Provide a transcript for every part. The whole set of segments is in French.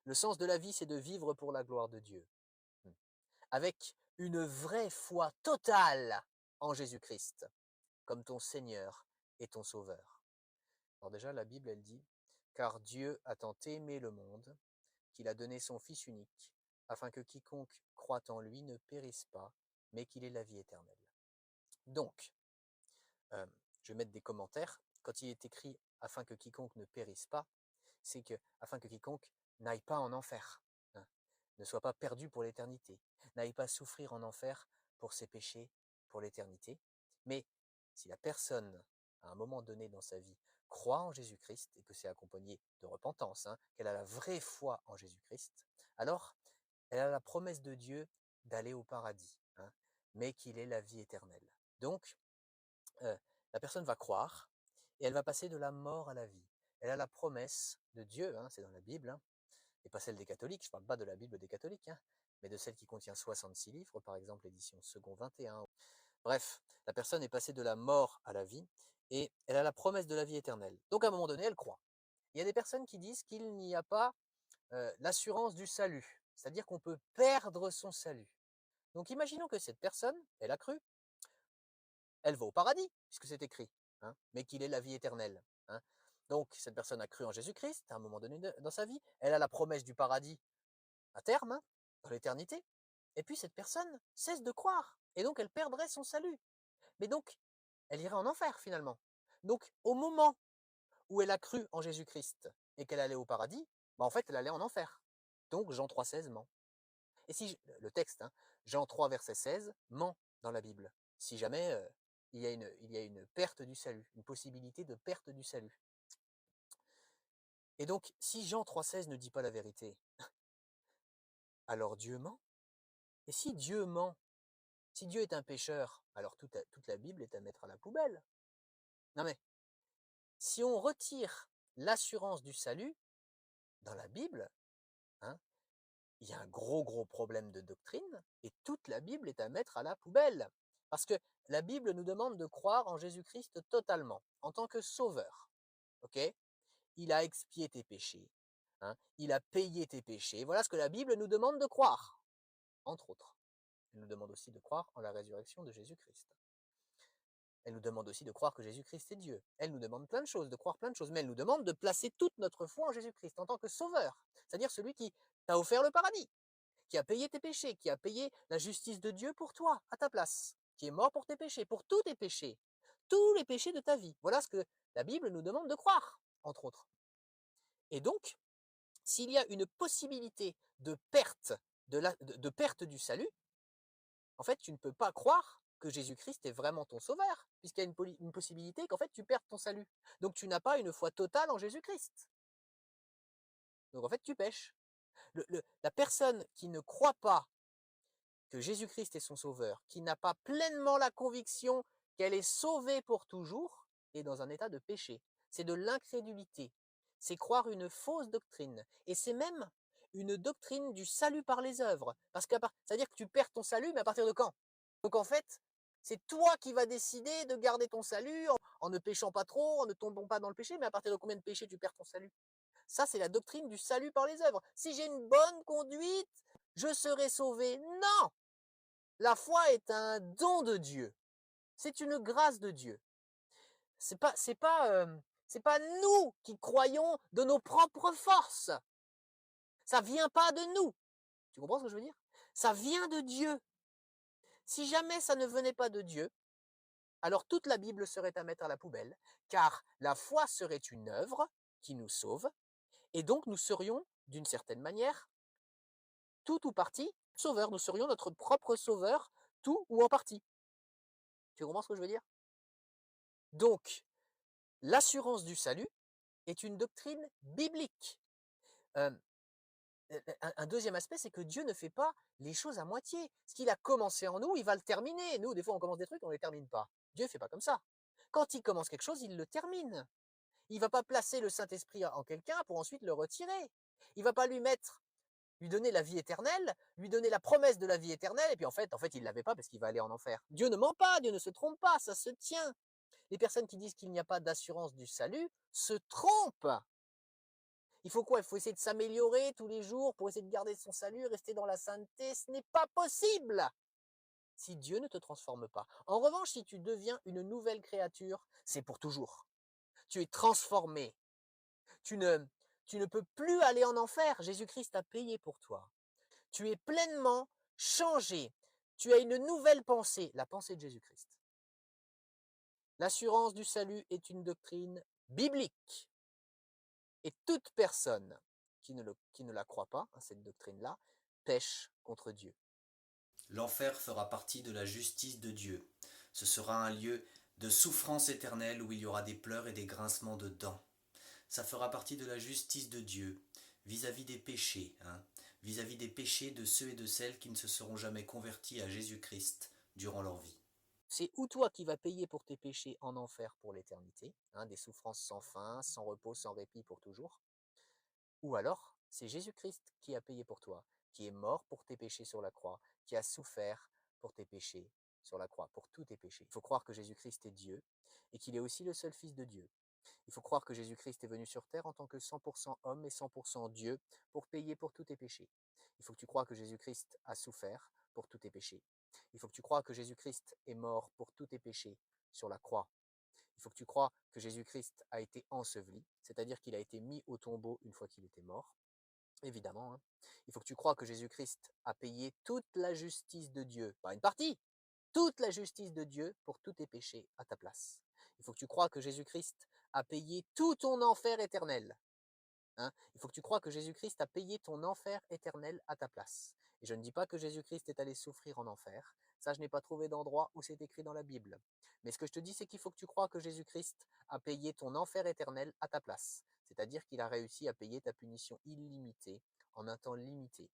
Le sens de la vie, c'est de vivre pour la gloire de Dieu, avec une vraie foi totale en Jésus-Christ, comme ton Seigneur et ton Sauveur. Alors déjà, la Bible, elle dit, car Dieu a tant aimé le monde qu'il a donné son Fils unique, afin que quiconque croit en lui ne périsse pas, mais qu'il ait la vie éternelle. Donc, je vais mettre des commentaires. Quand il est écrit afin que quiconque ne périsse pas, c'est que afin que quiconque n'aille pas en enfer, hein, ne soit pas perdu pour l'éternité, n'aille pas souffrir en enfer pour ses péchés pour l'éternité. Mais si la personne, à un moment donné dans sa vie, croit en Jésus-Christ et que c'est accompagné de repentance, hein, qu'elle a la vraie foi en Jésus-Christ, alors elle a la promesse de Dieu d'aller au paradis, hein, mais qu'il ait la vie éternelle. Donc, la personne va croire et elle va passer de la mort à la vie. Elle a la promesse de Dieu, hein, c'est dans la Bible, hein, et pas celle des catholiques, je ne parle pas de la Bible des catholiques, hein, mais de celle qui contient 66 livres, par exemple l'édition Second 21. Bref, la personne est passée de la mort à la vie et elle a la promesse de la vie éternelle. Donc à un moment donné, elle croit. Il y a des personnes qui disent qu'il n'y a pas l'assurance du salut, c'est-à-dire qu'on peut perdre son salut. Donc imaginons que cette personne, elle a cru, elle va au paradis, puisque c'est écrit, hein, mais qu'il ait la vie éternelle. Hein. Donc, cette personne a cru en Jésus-Christ à un moment donné dans sa vie, elle a la promesse du paradis à terme, hein, dans l'éternité, et puis cette personne cesse de croire, et donc elle perdrait son salut. Mais donc, elle irait en enfer finalement. Donc, au moment où elle a cru en Jésus-Christ et qu'elle allait au paradis, bah, en fait, elle allait en enfer. Donc, Jean 3,16 ment. Et si le texte, hein, Jean 3, verset 16, ment dans la Bible. Si jamais il y a une perte du salut, une possibilité de perte du salut. Et donc, si Jean 3,16 ne dit pas la vérité, alors Dieu ment. Et si Dieu ment, si Dieu est un pécheur, alors toute la Bible est à mettre à la poubelle. Non mais, si on retire l'assurance du salut dans la Bible, hein, il y a un gros problème de doctrine et toute la Bible est à mettre à la poubelle. Parce que la Bible nous demande de croire en Jésus-Christ totalement, en tant que sauveur. Ok? Il a expié tes péchés. Hein, il a payé tes péchés. Voilà ce que la Bible nous demande de croire, entre autres. Elle nous demande aussi de croire en la résurrection de Jésus-Christ. Elle nous demande aussi de croire que Jésus-Christ est Dieu. Elle nous demande plein de choses, de croire plein de choses, mais elle nous demande de placer toute notre foi en Jésus-Christ en tant que sauveur, c'est-à-dire celui qui t'a offert le paradis, qui a payé tes péchés, qui a payé la justice de Dieu pour toi, à ta place, qui est mort pour tes péchés, pour tous les péchés de ta vie. Voilà ce que la Bible nous demande de croire, entre autres. Et donc, s'il y a une possibilité de perte, de perte du salut, en fait, tu ne peux pas croire que Jésus-Christ est vraiment ton sauveur, puisqu'il y a une possibilité qu'en fait tu perdes ton salut. Donc tu n'as pas une foi totale en Jésus-Christ. Donc en fait, tu pèches. La personne qui ne croit pas que Jésus-Christ est son sauveur, qui n'a pas pleinement la conviction qu'elle est sauvée pour toujours, est dans un état de péché. C'est de l'incrédulité. C'est croire une fausse doctrine. Et c'est même une doctrine du salut par les œuvres. Parce que c'est-à-dire que tu perds ton salut, mais à partir de quand? Donc en fait, c'est toi qui vas décider de garder ton salut en ne péchant pas trop, en ne tombant pas dans le péché, mais à partir de combien de péchés tu perds ton salut? Ça, c'est la doctrine du salut par les œuvres. Si j'ai une bonne conduite, je serai sauvé. Non! La foi est un don de Dieu. C'est une grâce de Dieu. C'est pas nous qui croyons de nos propres forces. Ça vient pas de nous. Tu comprends ce que je veux dire? Ça vient de Dieu. Si jamais ça ne venait pas de Dieu, alors toute la Bible serait à mettre à la poubelle, car la foi serait une œuvre qui nous sauve, et donc nous serions, d'une certaine manière, tout ou partie, sauveurs. Nous serions notre propre sauveur, tout ou en partie. Tu comprends ce que je veux dire? Donc, l'assurance du salut est une doctrine biblique. Euh, un deuxième aspect, c'est que Dieu ne fait pas les choses à moitié. Ce qu'il a commencé en nous, il va le terminer. Nous, des fois, on commence des trucs, on ne les termine pas. Dieu ne fait pas comme ça. Quand il commence quelque chose, il le termine. Il ne va pas placer le Saint-Esprit en quelqu'un pour ensuite le retirer. Il ne va pas lui donner la vie éternelle, lui donner la promesse de la vie éternelle, et puis en fait, il l'avait pas parce qu'il va aller en enfer. Dieu ne ment pas, Dieu ne se trompe pas, ça se tient. Les personnes qui disent qu'il n'y a pas d'assurance du salut se trompent. Il faut quoi? Il faut essayer de s'améliorer tous les jours pour essayer de garder son salut, rester dans la sainteté. Ce n'est pas possible si Dieu ne te transforme pas. En revanche, si tu deviens une nouvelle créature, c'est pour toujours. Tu es transformé. Tu ne, tu ne peux plus aller en enfer. Jésus-Christ a payé pour toi. Tu es pleinement changé. Tu as une nouvelle pensée, la pensée de Jésus-Christ. L'assurance du salut est une doctrine biblique. Et toute personne qui ne la croit pas, cette doctrine-là, pêche contre Dieu. L'enfer fera partie de la justice de Dieu. Ce sera un lieu de souffrance éternelle où il y aura des pleurs et des grincements de dents. Ça fera partie de la justice de Dieu vis-à-vis des péchés, vis-à-vis des péchés de ceux et de celles qui ne se seront jamais convertis à Jésus-Christ durant leur vie. C'est ou toi qui vas payer pour tes péchés en enfer pour l'éternité, des souffrances sans fin, sans repos, sans répit pour toujours, ou alors c'est Jésus-Christ qui a payé pour toi, qui est mort pour tes péchés sur la croix, qui a souffert pour tes péchés sur la croix, pour tous tes péchés. Il faut croire que Jésus-Christ est Dieu et qu'il est aussi le seul Fils de Dieu. Il faut croire que Jésus-Christ est venu sur terre en tant que 100% homme et 100% Dieu pour payer pour tous tes péchés. Il faut que tu crois que Jésus-Christ a souffert pour tous tes péchés. Il faut que tu crois que Jésus-Christ est mort pour tous tes péchés sur la croix. Il faut que tu crois que Jésus-Christ a été enseveli, c'est-à-dire qu'il a été mis au tombeau une fois qu'il était mort, évidemment. Il faut que tu crois que Jésus-Christ a payé toute la justice de Dieu, pas une partie, toute la justice de Dieu pour tous tes péchés à ta place. Il faut que tu crois que Jésus-Christ a payé tout ton enfer éternel. Il faut que tu crois que Jésus-Christ a payé ton enfer éternel à ta place. Et je ne dis pas que Jésus-Christ est allé souffrir en enfer. Ça, je n'ai pas trouvé d'endroit où c'est écrit dans la Bible. Mais ce que je te dis, c'est qu'il faut que tu crois que Jésus-Christ a payé ton enfer éternel à ta place. C'est-à-dire qu'il a réussi à payer ta punition illimitée en un temps limité.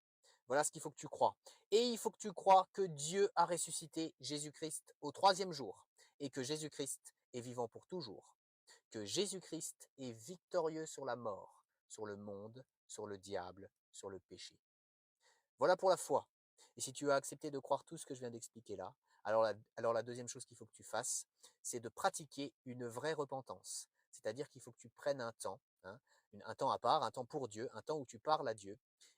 Voilà ce qu'il faut que tu crois. Et il faut que tu crois que Dieu a ressuscité Jésus-Christ au troisième jour et que Jésus-Christ est vivant pour toujours. Que Jésus-Christ est victorieux sur la mort, sur le monde, sur le diable, sur le péché. Voilà pour la foi. Et si tu as accepté de croire tout ce que je viens d'expliquer là, alors la deuxième chose qu'il faut que tu fasses, c'est de pratiquer une vraie repentance. C'est-à-dire qu'il faut que tu prennes un temps, un temps à part, un temps pour Dieu, un temps où tu parles à Dieu.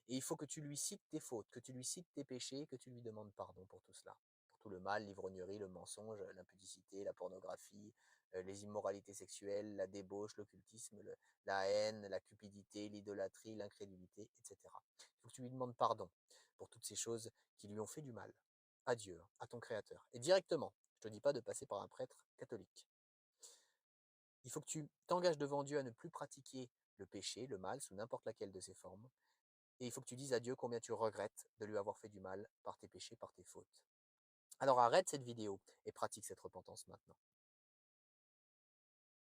Et il faut que tu lui cites tes fautes, que tu lui cites tes péchés, que tu lui demandes pardon pour tout cela. Pour tout le mal, l'ivrognerie, le mensonge, l'impudicité, la pornographie, les immoralités sexuelles, la débauche, l'occultisme, la haine, la cupidité, l'idolâtrie, l'incrédulité, etc. Il faut que tu lui demandes pardon pour toutes ces choses qui lui ont fait du mal à Dieu, à ton Créateur. Et directement, je ne te dis pas de passer par un prêtre catholique. Il faut que tu t'engages devant Dieu à ne plus pratiquer le péché, le mal, sous n'importe laquelle de ses formes. Et il faut que tu dises à Dieu combien tu regrettes de lui avoir fait du mal par tes péchés, par tes fautes. Alors arrête cette vidéo et pratique cette repentance maintenant.